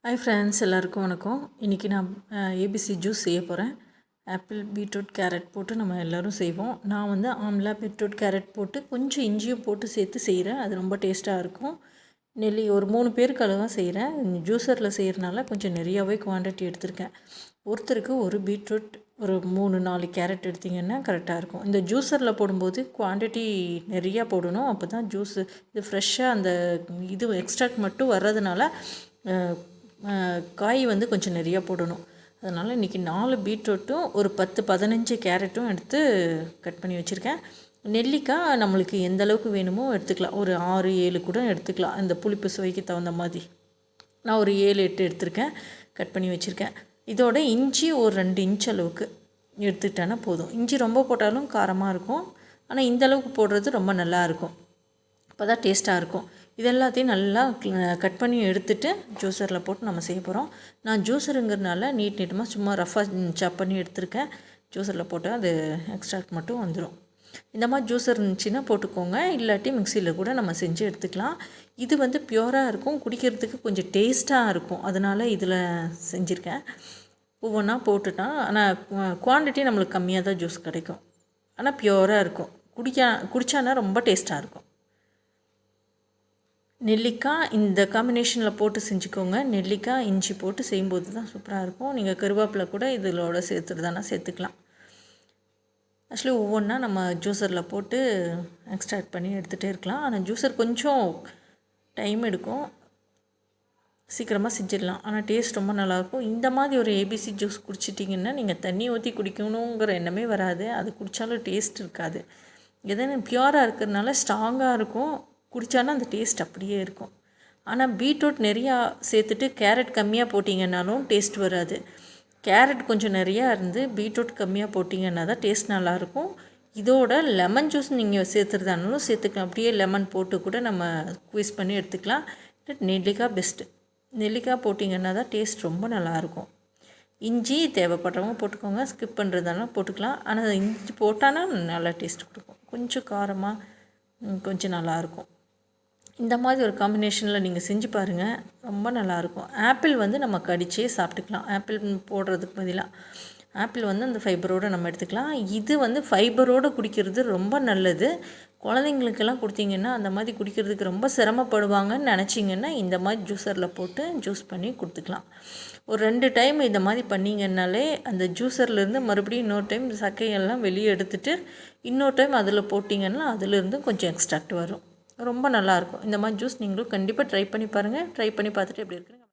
Hi friends, எல்லாருக்கும் வணக்கம். இன்றைக்கி நான் ஏபிசி ஜூஸ் செய்ய போகிறேன். ஆப்பிள், பீட்ரூட், கேரட் போட்டு நம்ம எல்லோரும் செய்வோம். நான் வந்து ஆம்லா, பீட்ரூட், கேரட் போட்டு கொஞ்சம் இஞ்சியும் போட்டு சேர்த்து செய்கிறேன். அது ரொம்ப டேஸ்ட்டாக இருக்கும். நெல்லி ஒரு 3 பேருக்கு அளவாக செய்கிறேன். ஜூஸரில் செய்கிறனால கொஞ்சம் நிறையாவே குவான்டிட்டி எடுத்திருக்கேன். ஒருத்தருக்கு ஒரு பீட்ரூட், ஒரு 3-4 கேரட் எடுத்திங்கன்னா கரெக்டாக இருக்கும். இந்த ஜூஸரில் போடும்போது குவான்டிட்டி நிறையா போடணும். அப்போ தான் ஜூஸு இது ஃப்ரெஷ்ஷாக அந்த இது எக்ஸ்ட்ராக்ட் மட்டும் வர்றதுனால காய் வந்து கொஞ்சம் நிறையா போடணும். அதனால் இன்றைக்கி 4 பீட்ரூட்டும் ஒரு 10-15 கேரட்டும் எடுத்து கட் பண்ணி வச்சுருக்கேன். நெல்லிக்காய் நம்மளுக்கு எந்த அளவுக்கு வேணுமோ எடுத்துக்கலாம். ஒரு 6-7 கூட எடுத்துக்கலாம். இந்த புளிப்பு சுவைக்கு தகுந்த மாதிரி நான் ஒரு 7-8 எடுத்திருக்கேன், கட் பண்ணி வச்சுருக்கேன். இதோட இஞ்சி ஒரு 2 இன்ச் அளவுக்கு எடுத்துக்கிட்டேன்னா போதும். இஞ்சி ரொம்ப போட்டாலும் காரமாக இருக்கும், ஆனால் இந்த அளவுக்கு போடுறது ரொம்ப நல்லாயிருக்கும். அப்போ தான் டேஸ்ட்டாக இருக்கும். இது எல்லாத்தையும் நல்லா கட் பண்ணி எடுத்துகிட்டு ஜூஸரில் போட்டு நம்ம செய்ய போகிறோம். நான் ஜூஸருங்கிறதுனால நீட்டமாக சும்மா ரஃபாக சாப் பண்ணி எடுத்துருக்கேன். ஜூஸரில் போட்டால் அது எக்ஸ்ட்ராக்ட் மட்டும் வந்துடும். இந்த மாதிரி ஜூஸர் இருந்துச்சுன்னா போட்டுக்கோங்க, இல்லாட்டி மிக்சியில் கூட நம்ம செஞ்சு எடுத்துக்கலாம். இது வந்து பியூராக இருக்கும், குடிக்கிறதுக்கு கொஞ்சம் டேஸ்ட்டாக இருக்கும். அதனால் இதில் செஞ்சுருக்கேன். ஒவ்வொன்றா போட்டுட்டால், ஆனால் குவான்டிட்டி நம்மளுக்கு கம்மியாக தான் ஜூஸ் கிடைக்கும், ஆனால் பியூராக இருக்கும். குடித்தானா ரொம்ப டேஸ்ட்டாக இருக்கும். நெல்லிக்காய் இந்த காம்பினேஷனில் போட்டு செஞ்சுக்கோங்க. நெல்லிக்காய், இஞ்சி போட்டு செய்யும்போது தான் சூப்பராக இருக்கும். நீங்கள் கருவேப்பிலை கூட இதோட சேர்த்துறதானா சேர்த்துக்கலாம். ஆக்சுவலி ஒவ்வொன்றா நம்ம ஜூஸரில் போட்டு எக்ஸ்ட்ராக்ட் பண்ணி எடுத்துகிட்டே இருக்கலாம். ஆனால் ஜூஸர் கொஞ்சம் டைம் எடுக்கும், சீக்கிரமாக செஞ்சிடலாம். ஆனால் டேஸ்ட் ரொம்ப நல்லாயிருக்கும். இந்த மாதிரி ஒரு ஏபிசி ஜூஸ் குடிச்சிட்டிங்கன்னா நீங்கள் தண்ணி ஊற்றி குடிக்கணுங்கிற எண்ணமே வராது. அது குடித்தாலும் டேஸ்ட் இருக்காது. எதனா பியூராக இருக்கிறதுனால ஸ்ட்ராங்காக இருக்கும். குடித்தானா அந்த டேஸ்ட் அப்படியே இருக்கும். ஆனால் பீட்ரூட் நிறையா சேர்த்துட்டு கேரட் கம்மியாக போட்டிங்கன்னாலும் டேஸ்ட் வராது. கேரட் கொஞ்சம் நிறையா இருந்து பீட்ரூட் கம்மியாக போட்டிங்கன்னா தான் டேஸ்ட் நல்லாயிருக்கும். இதோட லெமன் ஜூஸ் நீங்கள் சேர்த்துறதானாலும் சேர்த்துக்கலாம். அப்படியே லெமன் போட்டு கூட நம்ம குவிஸ் பண்ணி எடுத்துக்கலாம். நெல்லிக்காய் பெஸ்ட்டு. நெல்லிக்காய் போட்டிங்கன்னா தான் டேஸ்ட் ரொம்ப நல்லாயிருக்கும். இஞ்சி தேவைப்படுறவங்க போட்டுக்கோங்க, ஸ்கிப் பண்ணுறதாலும் போட்டுக்கலாம். ஆனால் இஞ்சி போட்டானா நல்லா டேஸ்ட் கொடுக்கும். கொஞ்சம் காரமாக கொஞ்சம் நல்லாயிருக்கும். இந்த மாதிரி ஒரு காம்பினேஷனில் நீங்கள் செஞ்சு பாருங்கள், ரொம்ப நல்லாயிருக்கும். ஆப்பிள் வந்து நம்ம கடிச்சே சாப்பிட்டுக்கலாம். ஆப்பிள் போடுறதுக்கு பதிலாக ஆப்பிள் வந்து அந்த ஃபைபரோடு நம்ம எடுத்துக்கலாம். இது வந்து ஃபைபரோடு குடிக்கிறது ரொம்ப நல்லது. குழந்தைங்களுக்கெல்லாம் கொடுத்தீங்கன்னா அந்த மாதிரி குடிக்கிறதுக்கு ரொம்ப சிரமப்படுவாங்கன்னு நினச்சிங்கன்னா இந்த மாதிரி ஜூஸரில் போட்டு ஜூஸ் பண்ணி கொடுத்துக்கலாம். ஒரு 2 டைம் இந்த மாதிரி பண்ணிங்கன்னாலே அந்த ஜூஸர்லேருந்து மறுபடியும் இன்னொரு டைம் சக்கையெல்லாம் வெளியே எடுத்துகிட்டு இன்னொரு டைம் அதில் போட்டிங்கன்னா அதிலேருந்து கொஞ்சம் எக்ஸ்ட்ராக்ட் வரும். ரொம்ப நல்லாயிருக்கும். இந்த மாதிரி ஜூஸ் நீங்களும் கண்டிப்பாக ட்ரை பண்ணி பாருங்கள். ட்ரை பண்ணி பார்த்துட்டு எப்படி இருக்குன்னு